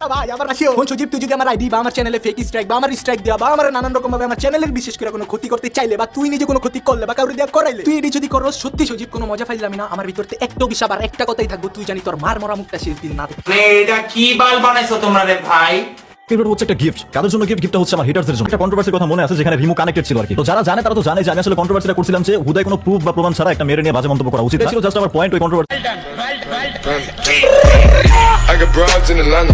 ভাই আবার আসিও কোন সজীব, তুই যদি আমার আইডি বা আমার চ্যানেলে ফেক স্ট্রাইক বা আমার স্ট্রাইক দেওয়া বা আমার নানান রকম ভাবে আমার চ্যানেলের বিশেষ করে কোনো ক্ষতি করতে চাইলে বা তুই নিজে কোনো ক্ষতি করলে বা কাউরে দেয়া করাইলে, তুই এটি যদি করস সত্যি সজীব কোনো মজা পাইলাম না। আমার ভিতরতে একটু বিষাব আর একটা কথাই থাকবো, তুই জানি তোর মার মরা মুখটা শেষ দিন না দেখে। এটা কি বাল বানাইছো তোমরা রে ভাই? এটা হচ্ছে একটা গিফট। কাদের জন্য গিফটটা হচ্ছে আমার হিটারদের জন্য। একটা কন্ট্রোভার্সির কথা মনে আছে যেখানে রিমু কানেক্টেড ছিল আর কি। তো যারা জানে তারা তো জানে যে আমি আসলে কন্ট্রোভার্সিটা করছিলাম যে হুদায় কোনো প্রুফ বা প্রমাণ ছাড়া একটা মেরে নিয়ে বাজে মন্তব্য করা উচিত ছিল। জাস্ট আমার পয়েন্ট ওই controversy. I got broads in Atlanta.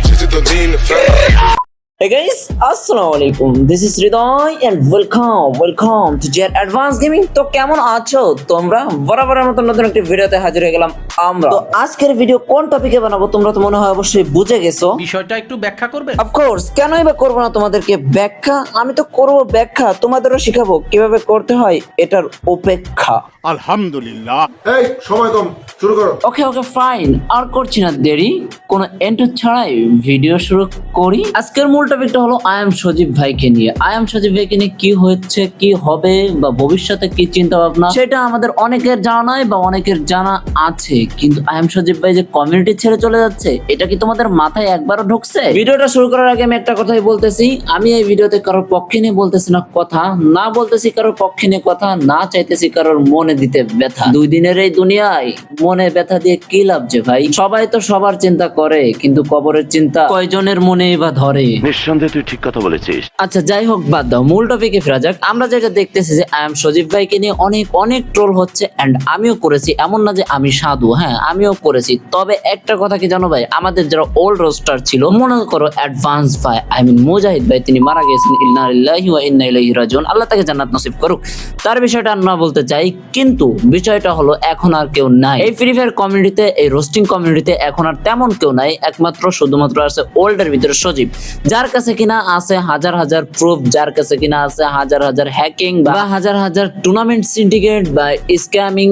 Just to throw in the family. Hey guys, Assalamualaikum. This is Ridoy and welcome to Jet Advanced Gaming. তো কেমন আছো তোমরা? বরাবরের মতো নতুন একটি ভিডিওতে হাজির হয়ে গেলাম আমরা। তো আজকের ভিডিও কোন টপিকে বানাবো তোমরা তো মনে হয় অবশ্যই বুঝে গেছো। বিষয়টা একটু ব্যাখ্যা করবে? অফ কোর্স, কেনই বা করবো না তোমাদেরকে ব্যাখ্যা। আমি তো করব ব্যাখ্যা, তোমাদেরও শিখাবো কিভাবে করতে হয় এটার উপেক্ষা। আলহামদুলিল্লাহ। এই সময় কম, শুরু করো। ওকে ফাইন, আর করছি না দেরি, কোনো এন্টার ছাড়াই ভিডিও শুরু করি। আজকের মূল টপিকটা হলো আই এম সজীব ভাইকে নিয়ে। আই এম সজীব ভাইকে নিয়ে কি হচ্ছে, কি হবে বা ভবিষ্যতে কি চিন্তা ভাবনা, সেটা আমাদের অনেকের জানা নাই বা অনেকের জানা আছে, কিন্তু আই এম সজীব ভাই যে কমিউনিটি ছেড়ে চলে যাচ্ছে এটা কি তোমাদের মাথায় একবারও ঢুকছে? ভিডিওটা শুরু করার আগে আমি একটা কথাই বলতেছি, আমি এই ভিডিওতে কারোর পক্ষে নিয়ে বলতেছি না কথা, না বলতেছি কারোর পক্ষে নিয়ে কথা, না চাইতেছি কারোর মনে দিতে ব্যথা। দুই দিনের এই দুনিয়ায় মনে ব্যথা দিয়ে কি লাভ যে ভাই? সবাই তো সবার চিন্তা করে, কিন্তু কবরের চিন্তা কয়জনের মনেই বা ধরে? নিঃসন্দেহে তুই ঠিক কথা বলেছিস। আচ্ছা যাই হোক, বাদ দাও, মূল টপিকে ফেরা যাক। আমরা যেটা দেখতেছি যে আই এম সজীব ভাইকে নিয়ে অনেক ট্রোল হচ্ছে, এন্ড আমিও করেছি। এমন না যে আমি সাধু, হ্যাঁ আমিও করেছি। তবে একটা কথা কি জানো ভাই, আমাদের যারা ওল্ড রোস্টার ছিল, মনে করো অ্যাডভান্স ভাই, আই মিন মুজাহিদ ভাই, তিনি মারা গেছেন, ইন্না লিল্লাহি ওয়া ইন্না ইলাইহি রাজিউন, আল্লাহ তাকে জান্নাত নসিব করুক। তার বিষয়টা না বলতে চাই, কিন্তু বিষয়টা হলো এখন আর কেউ নাই এই ফ্রি ফায়ার কমিউনিটিতে, এই রোস্টিং কমিউনিটিতে এখন আর তেমন কেউ নাই। একমাত্র শুধুমাত্র আছে ওল্ডের ভিতরে সজীব, যার কাছে কিনা আছে হাজার হাজার প্রুফ, যার কাছে কিনা আছে হাজার হাজার হ্যাকিং বা হাজার হাজার টুর্নামেন্ট সিন্ডিকেট বা স্ক্যামিং,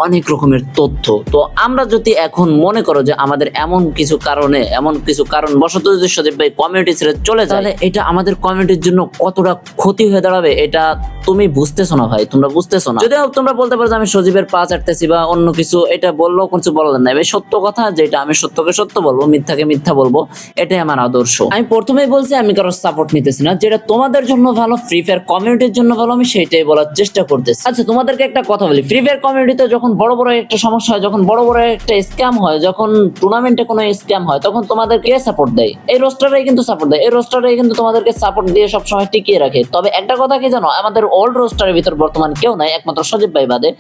অনেক রকমের তথ্য। তো আমরা যদি এখন মনে করো যে আমাদের এমন কিছু কারণ বশত যদি সজীব ভাই কমিউনিটি ছেড়ে চলে যায়, তাহলে এটা আমাদের কমিউনিটির জন্য কতটা ক্ষতি হয়ে দাঁড়াবে এটা তুমি বুঝতেছো না ভাই, তোমরা বুঝতেছো না। যদিও তোমরা বলতে পারো যে আমি সজীবের পা চাটতেছি বা অন্য কিছু, এটা বললেও কিছু বলার নাই ভাই। সত্য কথা যেটা, আমি সত্যকে সত্য বলবো, মিথ্যাকে মিথ্যা বলবো, এটাই আমার আদর্শ। আমি প্রথমেই বলছি আমি কারোর সাপোর্ট নিতেছি না, যেটা তোমাদের জন্য ভালো, ফ্রি ফায়ার কমিউনিটির জন্য ভালো, আমি সেটাই বলার চেষ্টা করতেছি। আচ্ছা তোমাদেরকে একটা কথা বলি, ফ্রি ফায়ার কমিউনিটিতে যখন বড় একটা সমস্যা হয়, যখন বড় একটা স্ক্যাম হয়, যখন টুর্নামেন্টে কোনো স্ক্যাম হয়, তখন তোমাদেরকে সাপোর্ট দেয় এই রোস্টাররাই, কিন্তু সাপোর্ট দেয় এই রোস্টাররাই, কিন্তু তোমাদেরকে সাপোর্ট দিয়ে সবসময় টিকিয়ে রাখে। তবে একটা কথা কি জানো, আমাদের ওল্ড রোস্টারের ভিতর বর্তমান কেউ নাই, একমাত্র সজীব ভাই বাদে।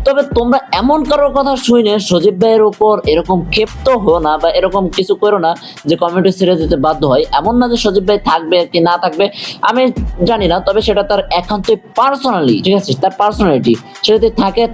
তবে তোমরা এমন কারোর কথা শুনে সজীব ভাইয়ের উপর এরকম ক্ষিপ্ত হো না বা এরকম কিছু করো না যে কমিউনিটি ছেড়ে যেতে বাধ্য হয়। এমন না যে সজীব ভাই থাকবে কি না থাকবে আমি জানি না, তবে সেটা তার একান্তই পার্সোনালি, ঠিক আছে, তার পার্সোনালিটি, সেটা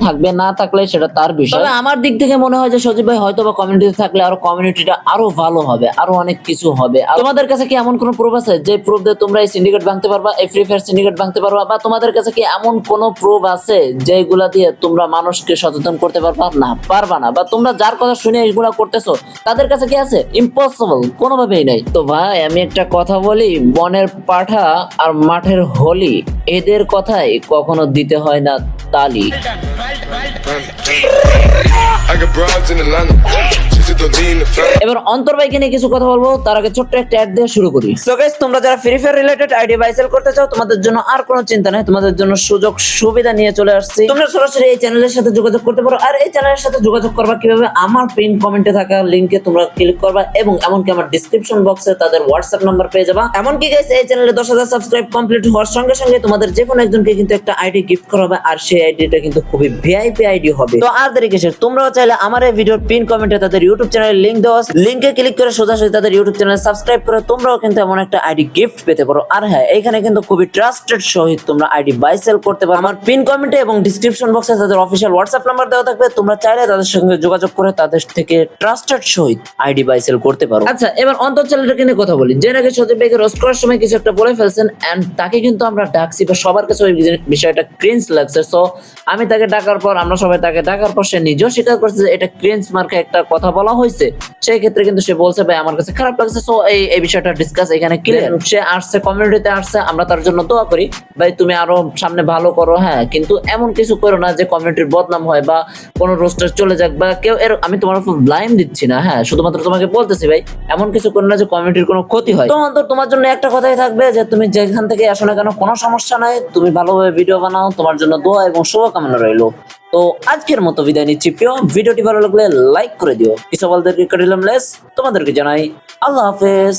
থাকবে, না থাকলে সেটা তার বিষয়। তবে আমার দিক থেকে মনে হয় যে সজীব ভাই হয়তো বা কমিউনিটিতে থাকলে আরো কমিউনিটিটা আরো ভালো হবে, আরো অনেক কিছু হবে। তোমাদের কাছে কি এমন কোনো প্রুফ আছে যে প্রুফ দিয়ে তোমরা এই সিন্ডিকেট ভাঙতে পারবা, এই ফ্রি ফায়ার সিন্ডিকেট ভাঙতে পারবা? বা তোমাদের কাছে কি এমন কোনো প্রুফ আছে যেগুলা দিয়ে তোমরা মানুষকে সচেতন করতে পারবা? না, পারবা না। বা তোমরা যার কথা শুনে এগুলা করতেছো তাদের কাছে কি আছে? ইম্পসিবল, কোনোভাবেই নাই। তো ভাই আমি একটা কথা বলি, বনের পাঠা আর মাঠের হোলি, এদের কথাই কখনো দিতে হয় না তালি। I got broads in Atlanta. Just to throw in the family. এবার অন্তর ভাইকে নিয়ে কিছু কথা বলবো, তার আগে ছোট্ট একটা অ্যাড দিয়ে শুরু করি। সো গাইস, তোমরা যারা free fire related ID buy sell করতে চাও, তোমাদের জন্য আর কোনো চিন্তা নাই, তোমাদের জন্য সুযোগ সুবিধা নিয়ে চলে আসছি। তোমরা সরাসরি এই চ্যানেলের সাথে যোগাযোগ করতে পারো। আর এই চ্যানেলের সাথে যোগাযোগ করবা কিভাবে? আমার পিন কমেন্টে থাকা লিংকে তোমরা ক্লিক করবা এবং এমনকি আমার ডেসক্রিপশন বক্সে তাদের হোয়াটসঅ্যাপ নাম্বার পেয়ে যাবা। এমনকি গাইস, এই চ্যানেলে 10,000 সাবস্ক্রাইব কমপ্লিট হওয়ার সঙ্গে সঙ্গে তোমাদের যে কোনো একজনকে কিন্তু একটা আইডি গিফট করা হবে, আর সেই আইডিটা কিন্তু খুবই ভিআইপি আইডি হবে। তো আর দেরি কিসের, তোমরাও চাইলে আমার এই ভিডিওর পিন কমেন্টে তাদের ইউটিউব চ্যানেলের লিংক দেওয়া আছে, লিংকে ক্লিক করে সোজাসুজি তাদের ইউটিউব চ্যানেল সাবস্ক্রাইব করে তোমরাও কিন্তু এমন একটা আইডি গিফট পেতে পারো। আর হ্যাঁ, এইখানে কিন্তু খুবই ট্রাস্টেড সহিত তোমরা আইডি বাই সেল করতে পারো। আমার পিন কমেন্টে এবং ডেসক্রিপশন বক্সে তাদের অফিশিয়াল হোয়াটসঅ্যাপ নাম্বার দেওয়া থাকবে, তোমরা চাইলে তাদের সঙ্গে যোগাযোগ করে তাদের থেকে ট্রাস্টেড সহিত আইডি বাই সেল করতে পারো। আচ্ছা এবার অন্তর চ্যানেলটাকে নিয়ে কথা বলি, যে নাকি সজীব ভাইকে রোস্ট করার সময় কিছু একটা বলে ফেলছেন, এন্ড তাকে কিন্তু আমরা ডাকছি বা সবার কাছে ওই বিষয়টা ক্রিঞ্জ লাগছে। সো আমি তাকে ডাকার পর, আমরা সবাই তাকে ডাকার পর সে নিজেও স্বীকার করছে যে এটা ক্রিঞ্জ মার্কা একটা কথা বলা বলা হয়েছে সেই ক্ষেত্রে কিন্তু সে বলছে ভাই আমার কাছে খারাপ লাগছে, সো এই বিষয়টা ডিসকাস এখানে ক্লিয়ার। সে আসছে কমিউনিটিতে আসছে, আমরা তার জন্য দোয়া করি ভাই তুমি আরো সামনে ভালো করো, হ্যাঁ কিন্তু এমন কিছু করো না যে কমিউনিটির বদনাম হয় বা কোনো রোস্টার চলে যাক বা কেউ আমি তোমার উপর ব্লাইম দিচ্ছি না, হ্যাঁ শুধুমাত্র তোমাকে বলতেছি ভাই এমন কিছু করো না যে কমিউনিটির কোনো ক্ষতি হয়। তো অন্তর তোমার জন্য একটা কথাই থাকবে যে তুমি যেখান থেকে আসো না কেন কোনো সমস্যা নাই, তুমি ভালোভাবে ভিডিও বানাও, তোমার জন্য দোয়া এবং শুভকামনা রইলো। তো আজকের মতো বিদায় নিচ্ছি প্রিয়, ভিডিওটি ভালো লাগলে লাইক করে দিও, কিছু বলতে তোমাদেরকে জানাই আল্লাহ হাফেজ।